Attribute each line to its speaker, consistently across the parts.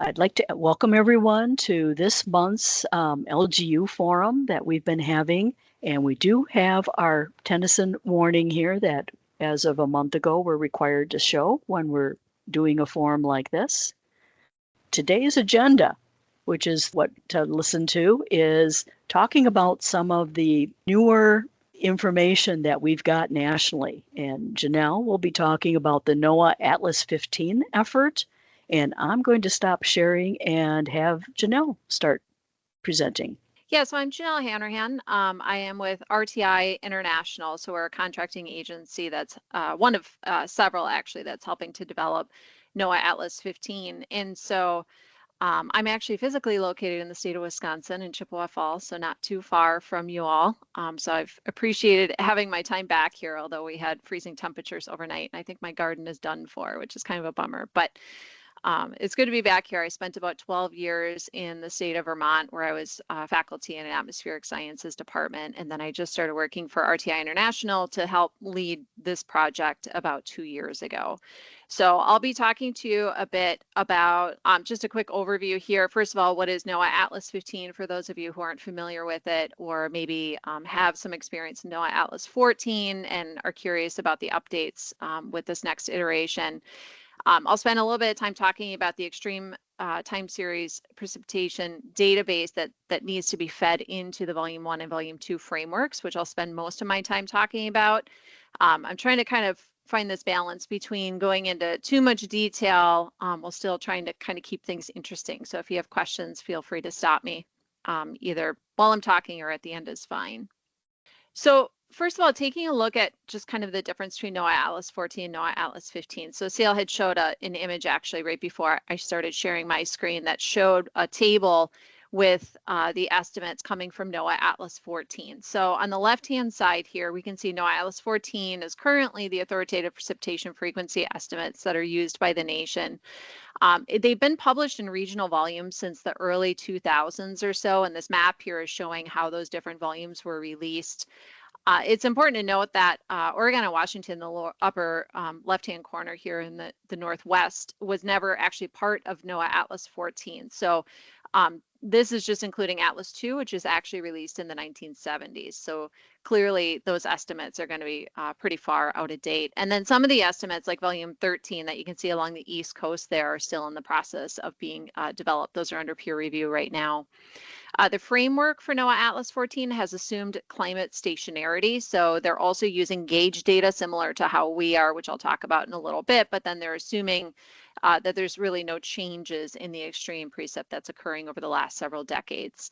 Speaker 1: I'd like to welcome everyone to this month's LGU forum that we've been having. And we do have our Tennyson warning here that as of a month ago, we're required to show when we're doing a forum like this. Today's agenda, which is what to listen to, is talking about some of the newer information that we've got nationally. And Janel will be talking about the NOAA Atlas 15 effort. And I'm going to stop sharing and have Janel start presenting.
Speaker 2: Yeah, so I'm Janel Hanrahan. I am with RTI International, so we're a contracting agency that's one of several actually that's helping to develop NOAA Atlas 15. And so I'm actually physically located in the state of Wisconsin in Chippewa Falls, so not too far from you all. So I've appreciated having my time back here, although we had freezing temperatures overnight, and I think my garden is done for, which is kind of a bummer. But it's good to be back here. I spent about 12 years in the state of Vermont, where I was faculty in an atmospheric sciences department. And then I just started working for RTI International to help lead this project about 2 years ago. So I'll be talking to you a bit about just a quick overview here. First of all, what is NOAA Atlas 15 for those of you who aren't familiar with it, or maybe have some experience in NOAA Atlas 14 and are curious about the updates with this next iteration. I'll spend a little bit of time talking about the extreme time series precipitation database that needs to be fed into the Volume 1 and Volume 2 frameworks, which I'll spend most of my time talking about. I'm trying to kind of find this balance between going into too much detail while still trying to kind of keep things interesting. So if you have questions, feel free to stop me either while I'm talking or at the end is fine. So first of all, taking a look at just kind of the difference between NOAA Atlas 14 and NOAA Atlas 15. So Sale had showed an image actually right before I started sharing my screen that showed a table with the estimates coming from NOAA Atlas 14. So on the left-hand side here, we can see NOAA Atlas 14 is currently the authoritative precipitation frequency estimates that are used by the nation. They've been published in regional volumes since the early 2000s or so, and this map here is showing how those different volumes were released. It's important to note that Oregon and Washington, the lower, upper left-hand corner here in the Northwest, was never actually part of NOAA Atlas 14. So this is just including Atlas 2, which is actually released in the 1970s. So clearly those estimates are going to be pretty far out of date. And then some of the estimates like Volume 13 that you can see along the East Coast there are still in the process of being developed. Those are under peer review right now. The framework for NOAA Atlas 14 has assumed climate stationarity. So they're also using gauge data similar to how we are, which I'll talk about in a little bit, but then they're assuming that there's really no changes in the extreme precip that's occurring over the last several decades.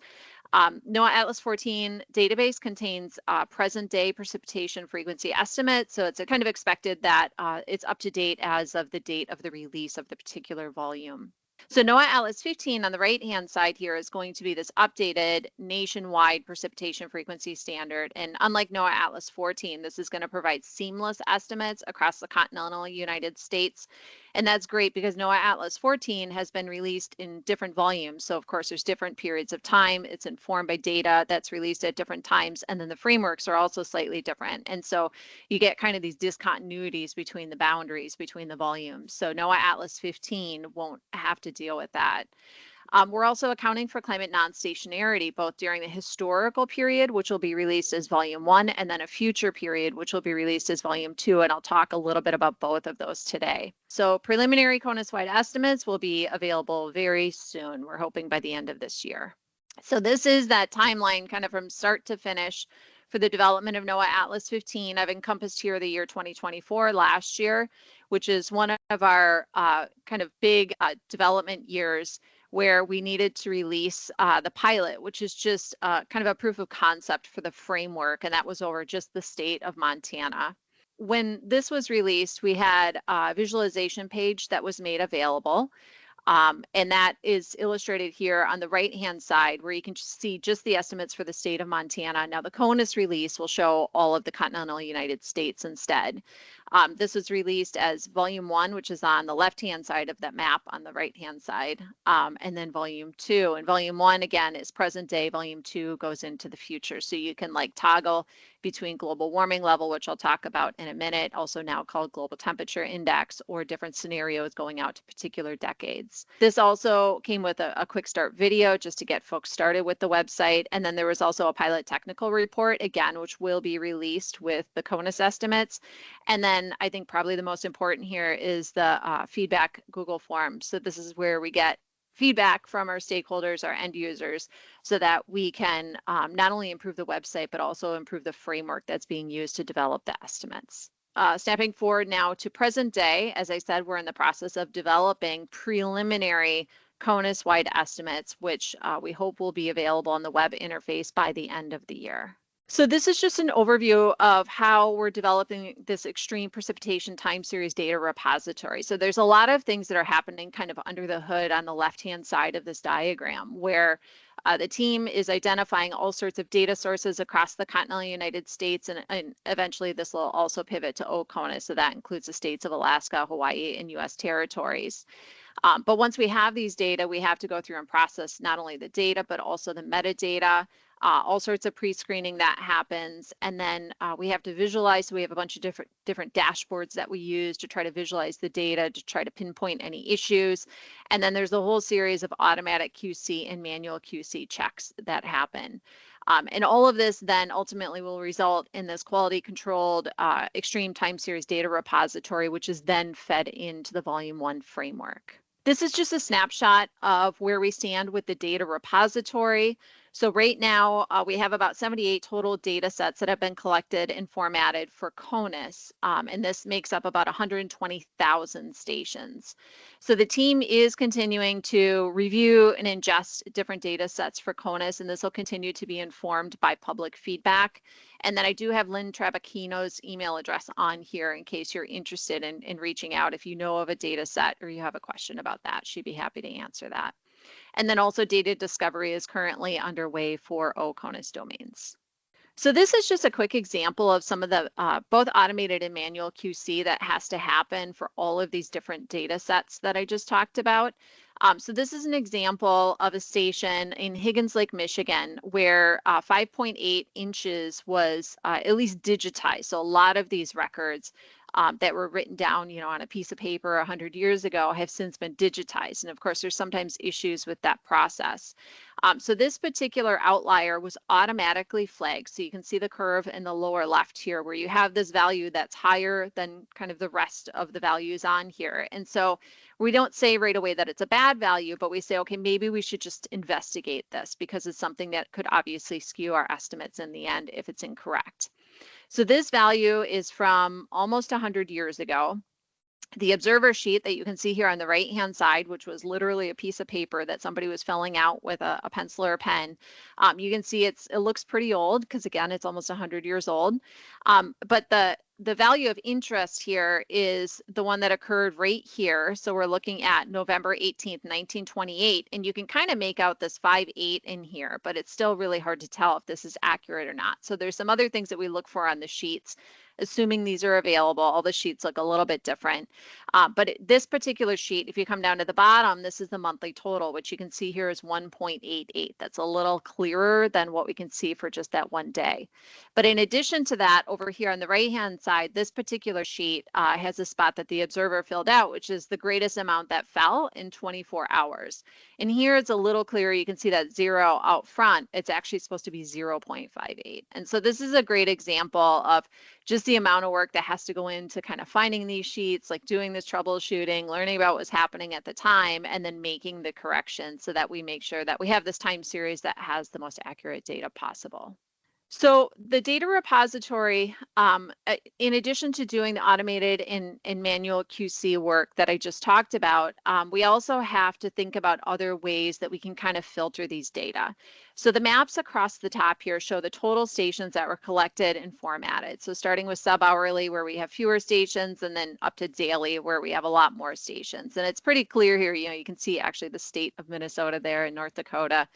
Speaker 2: NOAA Atlas 14 database contains present day precipitation frequency estimates. So it's kind of expected that it's up to date as of the date of the release of the particular volume. So NOAA Atlas 15 on the right-hand side here is going to be this updated nationwide precipitation frequency standard. And unlike NOAA Atlas 14, this is going to provide seamless estimates across the continental United States. And that's great because NOAA Atlas 14 has been released in different volumes. So of course, there's different periods of time. It's informed by data that's released at different times. And then the frameworks are also slightly different. And so you get kind of these discontinuities between the boundaries between the volumes. So NOAA Atlas 15 won't have to deal with that. We're also accounting for climate non-stationarity, both during the historical period, which will be released as Volume 1, and then a future period, which will be released as Volume 2, and I'll talk a little bit about both of those today. So preliminary CONUS-wide estimates will be available very soon. We're hoping by the end of this year. So this is that timeline kind of from start to finish for the development of NOAA Atlas 15. I've encompassed here the year 2024, last year, which is one of our kind of big development years where we needed to release the pilot, which is just kind of a proof of concept for the framework, and that was over just the state of Montana. When this was released, we had a visualization page that was made available, and that is illustrated here on the right-hand side where you can see just the estimates for the state of Montana. Now the CONUS release will show all of the continental United States instead. This was released as volume 1, which is on the left-hand side of that map on the right-hand side, and then volume 2. And volume 1, again, is present day. Volume 2 goes into the future. So you can like toggle between global warming level, which I'll talk about in a minute, also now called global temperature index, or different scenarios going out to particular decades. This also came with a quick start video just to get folks started with the website. And then there was also a pilot technical report, again, which will be released with the CONUS estimates. And then I think probably the most important here is the feedback Google form. So this is where we get feedback from our stakeholders, our end users, so that we can not only improve the website, but also improve the framework that's being used to develop the estimates. Snapping forward now to present day, as I said, we're in the process of developing preliminary CONUS-wide estimates, which we hope will be available on the web interface by the end of the year. So this is just an overview of how we're developing this extreme precipitation time series data repository. So there's a lot of things that are happening kind of under the hood on the left-hand side of this diagram, where the team is identifying all sorts of data sources across the continental United States, and eventually this will also pivot to OCONUS. So that includes the states of Alaska, Hawaii, and US territories. But once we have these data, we have to go through and process not only the data, but also the metadata, all sorts of pre-screening that happens. And then we have to visualize. So we have a bunch of different dashboards that we use to try to visualize the data, to try to pinpoint any issues. And then there's a whole series of automatic QC and manual QC checks that happen. And all of this then ultimately will result in this quality controlled extreme time series data repository, which is then fed into the volume 1 framework. This is just a snapshot of where we stand with the data repository. So right now we have about 78 total data sets that have been collected and formatted for CONUS, and this makes up about 120,000 stations. So the team is continuing to review and ingest different data sets for CONUS, and this will continue to be informed by public feedback. And then I do have Lynn Trabacchino's email address on here in case you're interested in reaching out if you know of a data set or you have a question about that. She'd be happy to answer that. And then also data discovery is currently underway for OCONUS domains. So this is just a quick example of some of the both automated and manual QC that has to happen for all of these different data sets that I just talked about. So this is an example of a station in Higgins Lake, Michigan, where 5.8 inches was at least digitized. So a lot of these records that were written down, on a piece of paper 100 years ago have since been digitized. And of course, there's sometimes issues with that process. So this particular outlier was automatically flagged. So you can see the curve in the lower left here where you have this value that's higher than kind of the rest of the values on here. And so we don't say right away that it's a bad value, but we say, okay, maybe we should just investigate this because it's something that could obviously skew our estimates in the end if it's incorrect. So this value is from almost 100 years ago. The observer sheet that you can see here on the right-hand side, which was literally a piece of paper that somebody was filling out with a pencil or a pen, you can see it looks pretty old because, again, it's almost 100 years old. But the value of interest here is the one that occurred right here. So we're looking at November 18th, 1928, and you can kind of make out this 5.8 in here, but it's still really hard to tell if this is accurate or not. So there's some other things that we look for on the sheets. Assuming these are available, all the sheets look a little bit different. But this particular sheet, if you come down to the bottom, this is the monthly total, which you can see here is 1.88. That's a little clearer than what we can see for just that one day. But in addition to that, over here on the right-hand side, this particular sheet has a spot that the observer filled out, which is the greatest amount that fell in 24 hours. And here it's a little clearer. You can see that 0 out front. It's actually supposed to be 0.58. And so this is a great example of just the amount of work that has to go into kind of finding these sheets, like doing this troubleshooting, learning about what's happening at the time, and then making the correction so that we make sure that we have this time series that has the most accurate data possible. So the data repository, in addition to doing the automated and manual QC work that I just talked about, we also have to think about other ways that we can kind of filter these data. So the maps across the top here show the total stations that were collected and formatted. So starting with sub-hourly where we have fewer stations, and then up to daily where we have a lot more stations. And it's pretty clear here, you can see actually the state of Minnesota there in North Dakota.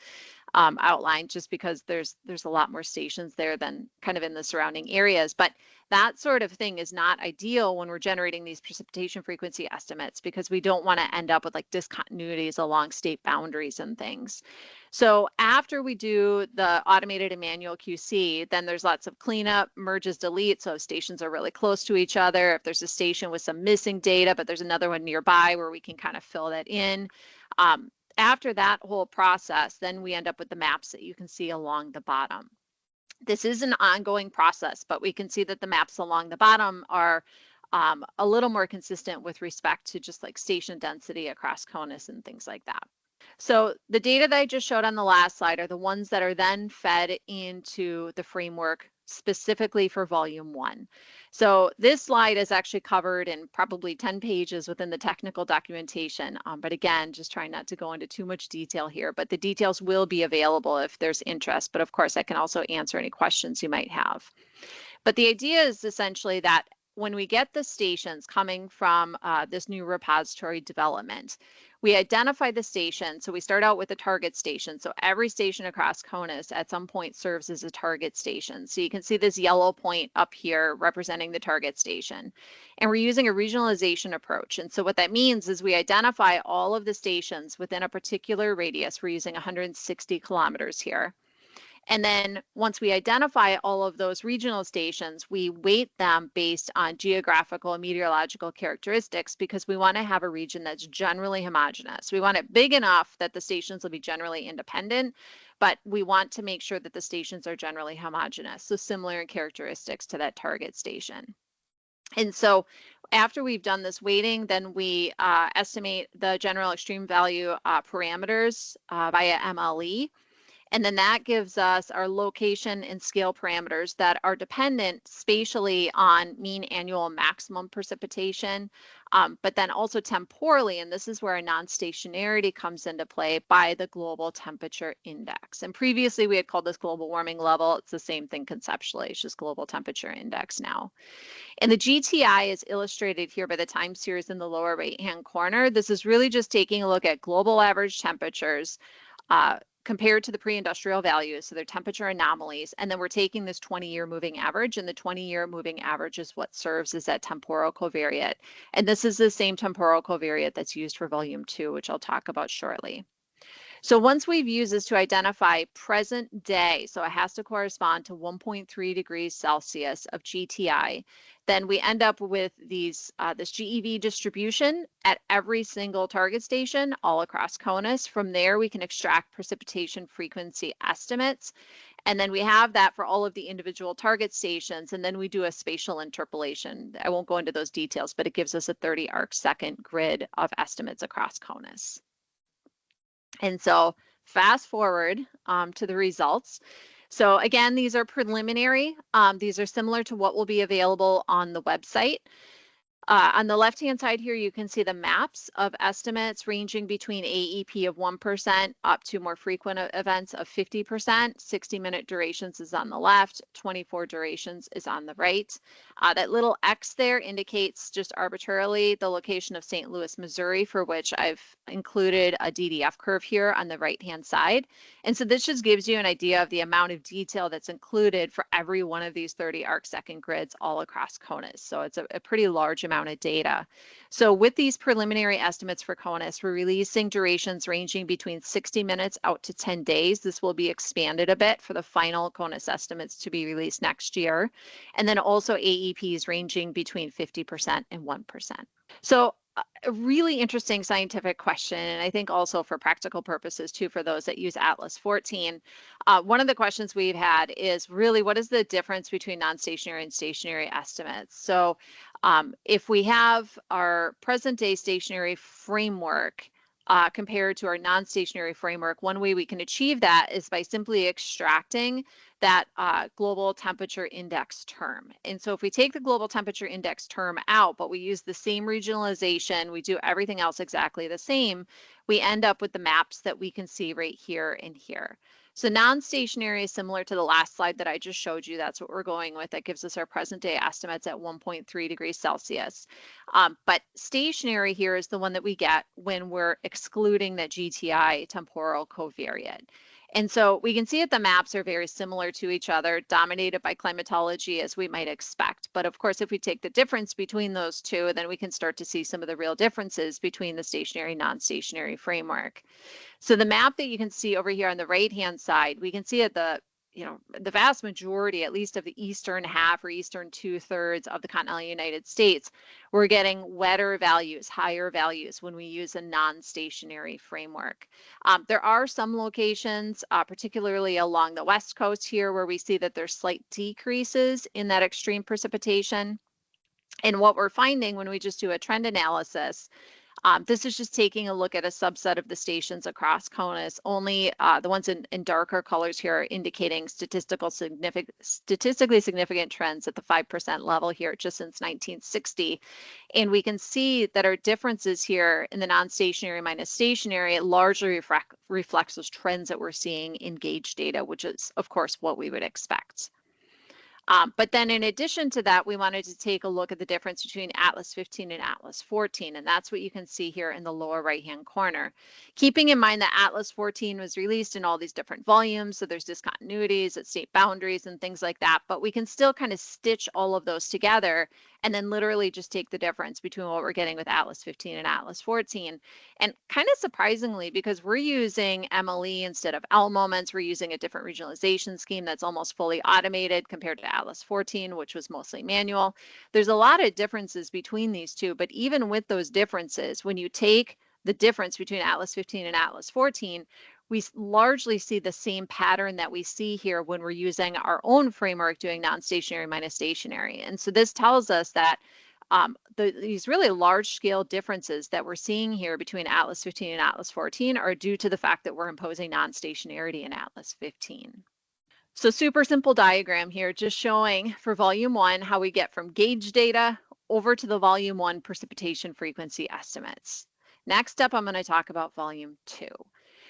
Speaker 2: outlined, just because there's a lot more stations there than kind of in the surrounding areas. But that sort of thing is not ideal when we're generating these precipitation frequency estimates, because we don't want to end up with like discontinuities along state boundaries and things. So after we do the automated and manual QC, then there's lots of cleanup, merges, delete. So if stations are really close to each other, if there's a station with some missing data, but there's another one nearby where we can kind of fill that in. After that whole process, then we end up with the maps that you can see along the bottom. This is an ongoing process, but we can see that the maps along the bottom are a little more consistent with respect to just like station density across CONUS and things like that. So the data that I just showed on the last slide are the ones that are then fed into the framework specifically for volume 1. So this slide is actually covered in probably 10 pages within the technical documentation. But again, just trying not to go into too much detail here, but the details will be available if there's interest. But of course, I can also answer any questions you might have. But the idea is essentially that when we get the stations coming from this new repository development, we identify the station. So we start out with a target station. So every station across CONUS at some point serves as a target station. So you can see this yellow point up here representing the target station. And we're using a regionalization approach. And so what that means is we identify all of the stations within a particular radius. We're using 160 kilometers here. And then once we identify all of those regional stations, we weight them based on geographical and meteorological characteristics, because we want to have a region that's generally homogeneous. We want it big enough that the stations will be generally independent, but we want to make sure that the stations are generally homogeneous, so similar in characteristics to that target station. And so after we've done this weighting, then we estimate the general extreme value parameters via MLE. And then that gives us our location and scale parameters that are dependent spatially on mean annual maximum precipitation, but then also temporally, and this is where our non-stationarity comes into play, by the global temperature index. And previously we had called this global warming level. It's the same thing conceptually, it's just global temperature index now. And the GTI is illustrated here by the time series in the lower right-hand corner. This is really just taking a look at global average temperatures compared to the pre-industrial values, so they're temperature anomalies, and then we're taking this 20-year moving average, and the 20-year moving average is what serves as that temporal covariate. And this is the same temporal covariate that's used for volume 2, which I'll talk about shortly. So once we've used this to identify present day, so it has to correspond to 1.3 degrees Celsius of GTI, then we end up with these this GeV distribution at every single target station all across CONUS. From there, we can extract precipitation frequency estimates. And then we have that for all of the individual target stations, and then we do a spatial interpolation. I won't go into those details, but it gives us a 30 arc-second grid of estimates across CONUS. And so fast forward to the results. So again, these are preliminary. These are similar to what will be available on the website. On the left-hand side here, you can see the maps of estimates ranging between AEP of 1% up to more frequent events of 50%. 60-minute durations is on the left, 24 durations is on the right. That little X there indicates just arbitrarily the location of St. Louis, Missouri, for which I've included a DDF curve here on the right-hand side. And so this just gives you an idea of the amount of detail that's included for every one of these 30 arc-second grids all across CONUS. So it's a pretty large amount of data. So with these preliminary estimates for CONUS, we're releasing durations ranging between 60 minutes out to 10 days. This will be expanded a bit for the final CONUS estimates to be released next year. And then also AEPs ranging between 50% and 1%. So a really interesting scientific question, and I think also for practical purposes too, for those that use Atlas 14. One of the questions we've had is really, what is the difference between non-stationary and stationary estimates? So if we have our present day stationary framework compared to our non-stationary framework, one way we can achieve that is by simply extracting that global temperature index term. And so if we take the global temperature index term out, but we use the same regionalization, we do everything else exactly the same, we end up with the maps that we can see right here and here. So non-stationary is similar to the last slide that I just showed you. That's what we're going with. That gives us our present day estimates at 1.3 degrees Celsius. But stationary here is the one that we get when we're excluding that GTI temporal covariate. And so we can see that the maps are very similar to each other, dominated by climatology as we might expect. But of course, if we take the difference between those two, then we can start to see some of the real differences between the stationary, non-stationary framework. So the map that you can see over here on the right-hand side, we can see at the vast majority, at least of the eastern half or eastern 2/3 of the continental United States, we're getting wetter values, higher values when we use a non-stationary framework. There are some locations, particularly along the west coast here, where we see that there's slight decreases in that extreme precipitation. And what we're finding when we just do a trend analysis, this is just taking a look at a subset of the stations across CONUS. Only the ones in darker colors here are indicating statistically significant trends at the 5% level here just since 1960. And we can see that our differences here in the non-stationary minus stationary largely reflects those trends that we're seeing in gauge data, which is, of course, what we would expect. But then in addition to that, we wanted to take a look at the difference between Atlas 15 and Atlas 14, and that's what you can see here in the lower right-hand corner. Keeping in mind that Atlas 14 was released in all these different volumes, so there's discontinuities at state boundaries and things like that, but we can still kind of stitch all of those together and then literally just take the difference between what we're getting with Atlas 15 and Atlas 14. And kind of surprisingly, because we're using MLE instead of L moments, we're using a different regionalization scheme that's almost fully automated compared to Atlas 14, which was mostly manual. There's a lot of differences between these two, but even with those differences, when you take the difference between Atlas 15 and Atlas 14, we largely see the same pattern that we see here when we're using our own framework doing non-stationary minus stationary. And so this tells us that these really large scale differences that we're seeing here between Atlas 15 and Atlas 14 are due to the fact that we're imposing non-stationarity in Atlas 15. So super simple diagram here, just showing for volume 1 how we get from gauge data over to the volume 1 precipitation frequency estimates. Next up, I'm going to talk about volume 2.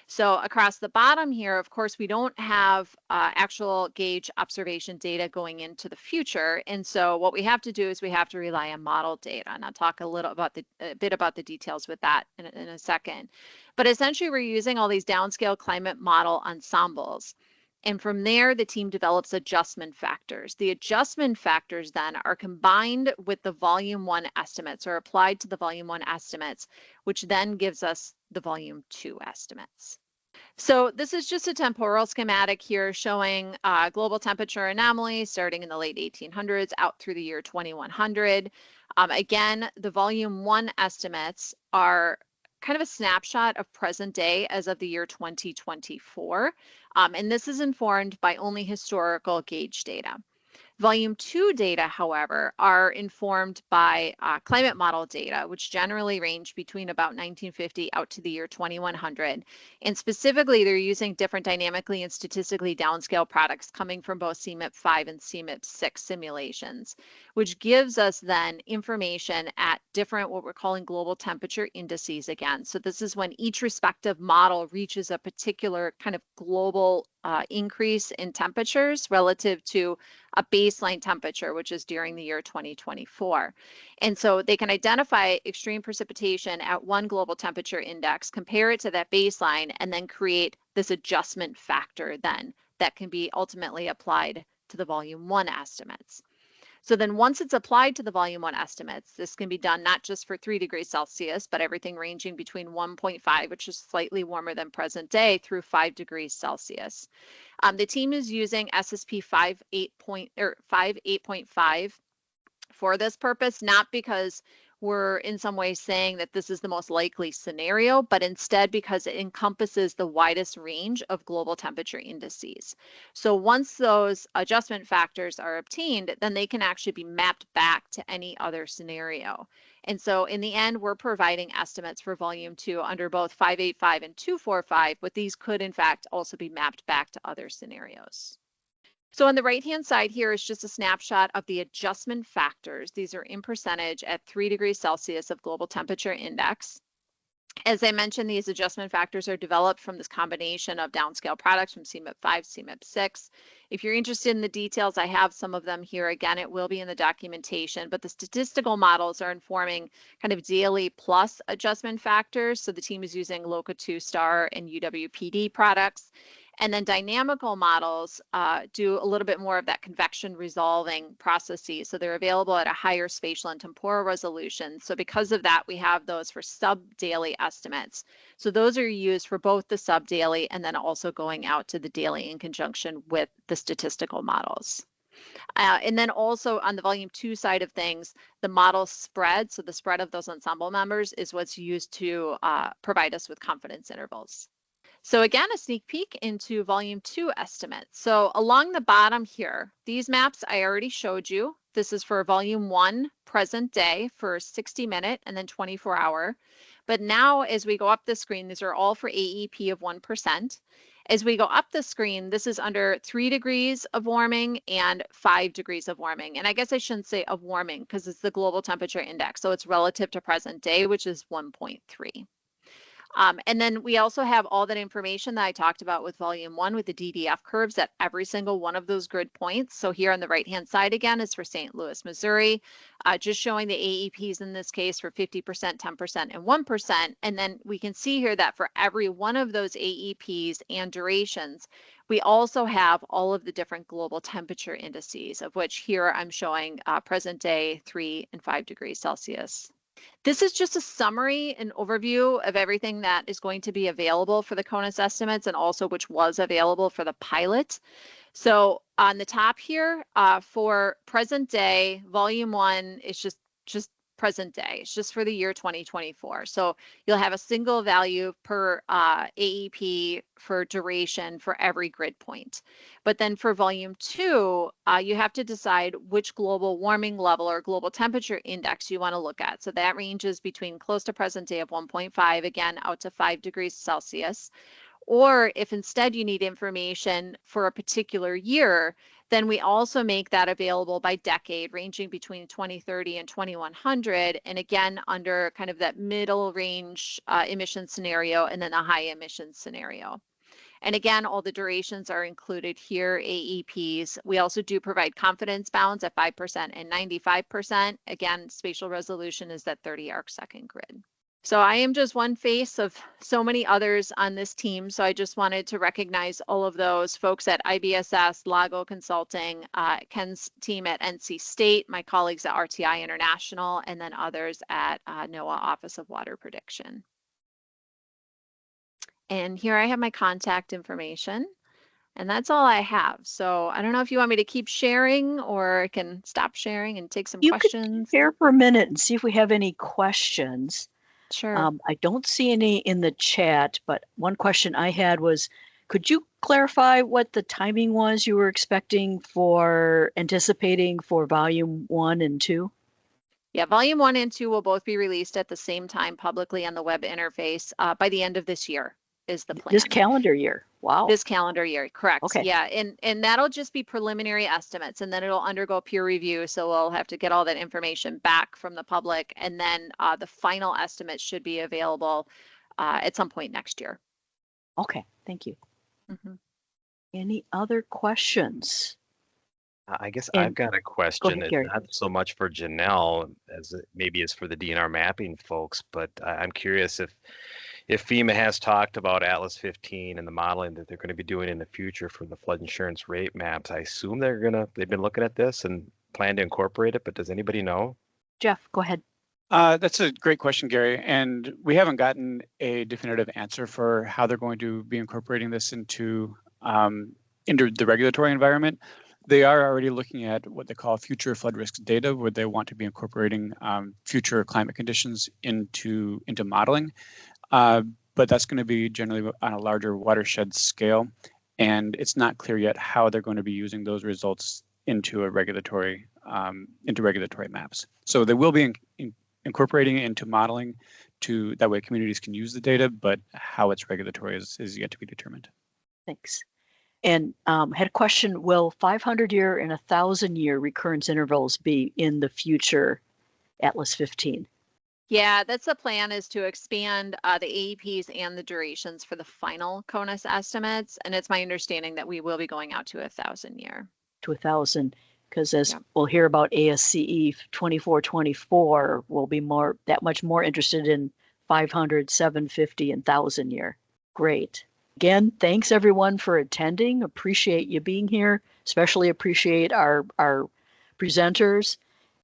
Speaker 2: So across the bottom here, of course, we don't have actual gauge observation data going into the future. And so what we have to do is we have to rely on model data. And I'll talk a bit about the details with that in a second. But essentially, we're using all these downscale climate model ensembles. And from there, the team develops adjustment factors. The adjustment factors then are combined with the volume 1 estimates or applied to the volume 1 estimates, which then gives us the volume 2 estimates. So this is just a temporal schematic here showing global temperature anomaly starting in the late 1800s out through the year 2100. Again, the volume 1 estimates are kind of a snapshot of present day as of the year 2024. And this is informed by only historical gauge data. Volume 2 data, however, are informed by climate model data, which generally range between about 1950 out to the year 2100. And specifically, they're using different dynamically and statistically downscale products coming from both CMIP 5 and CMIP 6 simulations, which gives us then information at different what we're calling global temperature indices again. So this is when each respective model reaches a particular kind of global increase in temperatures relative to a baseline temperature, which is during the year 2024. And so they can identify extreme precipitation at one global temperature index, compare it to that baseline, and then create this adjustment factor then that can be ultimately applied to the volume 1 estimates. So then once it's applied to the volume 1 estimates, this can be done not just for 3 degrees Celsius, but everything ranging between 1.5, which is slightly warmer than present day, through 5 degrees Celsius. The team is using SSP 5.8.5 for this purpose, not because we're in some way saying that this is the most likely scenario, but instead because it encompasses the widest range of global temperature indices. So once those adjustment factors are obtained, then they can actually be mapped back to any other scenario. And so in the end, we're providing estimates for volume 2 under both 585 and 245, but these could in fact also be mapped back to other scenarios. So on the right-hand side here is just a snapshot of the adjustment factors. These are in percentage at 3 degrees Celsius of global temperature index. As I mentioned, these adjustment factors are developed from this combination of downscale products from CMIP 5, CMIP 6. If you're interested in the details, I have some of them here. Again, it will be in the documentation, but the statistical models are informing kind of daily plus adjustment factors. So the team is using LOCA 2 star and UWPD products. And then dynamical models do a little bit more of that convection resolving processes. So they're available at a higher spatial and temporal resolution. So because of that, we have those for sub-daily estimates. So those are used for both the sub-daily and then also going out to the daily in conjunction with the statistical models. And then also on the volume 2 side of things, the model spread, so the spread of those ensemble members is what's used to provide us with confidence intervals. So again, a sneak peek into volume 2 estimates. So along the bottom here, these maps I already showed you. This is for volume 1 present day for 60-minute and then 24-hour. But now as we go up the screen, these are all for AEP of 1%. As we go up the screen, this is under 3 degrees of warming and 5 degrees of warming. And I guess I shouldn't say of warming because it's the global temperature index. So it's relative to present day, which is 1.3. And then we also have all that information that I talked about with volume 1 with the DDF curves at every single one of those grid points. So here on the right-hand side again is for St. Louis, Missouri, just showing the AEPs in this case for 50%, 10%, and 1%. And then we can see here that for every one of those AEPs and durations, we also have all of the different global temperature indices, of which here I'm showing present day 3 and 5 degrees Celsius. This is just a summary and overview of everything that is going to be available for the CONUS estimates and also which was available for the pilot. So on the top here for present day, volume 1 is just present day. It's just for the year 2024. So you'll have a single value per AEP for duration for every grid point. But then for volume 2, you have to decide which global warming level or global temperature index you want to look at. So that ranges between close to present day of 1.5, again, out to 5 degrees Celsius. Or if instead you need information for a particular year, then we also make that available by decade, ranging between 2030 and 2100, and again, under kind of that middle range emission scenario and then a high emission scenario. And again, all the durations are included here, AEPs. We also do provide confidence bounds at 5% and 95%. Again, spatial resolution is that 30 arcsecond grid. So I am just one face of so many others on this team. So I just wanted to recognize all of those folks at IBSS, Lago Consulting, Ken's team at NC State, my colleagues at RTI International, and then others at NOAA Office of Water Prediction. And here I have my contact information. And that's all I have. So I don't know if you want me to keep sharing or I can stop sharing and take some questions.
Speaker 1: You could share for a minute and see if we have any questions.
Speaker 2: Sure.
Speaker 1: I don't see any in the chat, but one question I had was, could you clarify what the timing was you were expecting for anticipating for volume 1 and 2?
Speaker 2: Yeah, volume 1 and 2 will both be released at the same time publicly on the web interface by the end of this year is the plan.
Speaker 1: This calendar year. Wow.
Speaker 2: This calendar year, correct.
Speaker 1: Okay.
Speaker 2: Yeah, and that'll just be preliminary estimates and then it'll undergo peer review. So we'll have to get all that information back from the public and then the final estimates should be available at some point next year.
Speaker 1: Okay, thank you.
Speaker 2: Mm-hmm.
Speaker 1: Any other questions?
Speaker 3: I guess I've got a question.
Speaker 1: Ahead, Gary.
Speaker 3: Not so much for Janel as it maybe is for the DNR mapping folks, but I'm curious if FEMA has talked about Atlas 15 and the modeling that they're going to be doing in the future for the flood insurance rate maps. I assume they've been looking at this and plan to incorporate it, but does anybody know?
Speaker 1: Jeff, go ahead.
Speaker 4: That's a great question, Gary. And we haven't gotten a definitive answer for how they're going to be incorporating this into the regulatory environment. They are already looking at what they call future flood risk data, where they want to be incorporating future climate conditions into modeling. But that's going to be generally on a larger watershed scale. And it's not clear yet how they're going to be using those results into regulatory maps. So they will be incorporating it into modeling that way communities can use the data, but how it's regulatory is yet to be determined.
Speaker 1: Thanks. And had a question, will 500-year and 1,000-year recurrence intervals be in the future Atlas 15?
Speaker 2: Yeah, that's the plan, is to expand the AEPs and the durations for the final CONUS estimates. And it's my understanding that we will be going out to 1,000-year.
Speaker 1: To 1,000, because as we'll hear about ASCE 2424, we'll be that much more interested in 500, 750, and 1,000-year. Great. Again, thanks everyone for attending. Appreciate you being here, especially appreciate our presenters.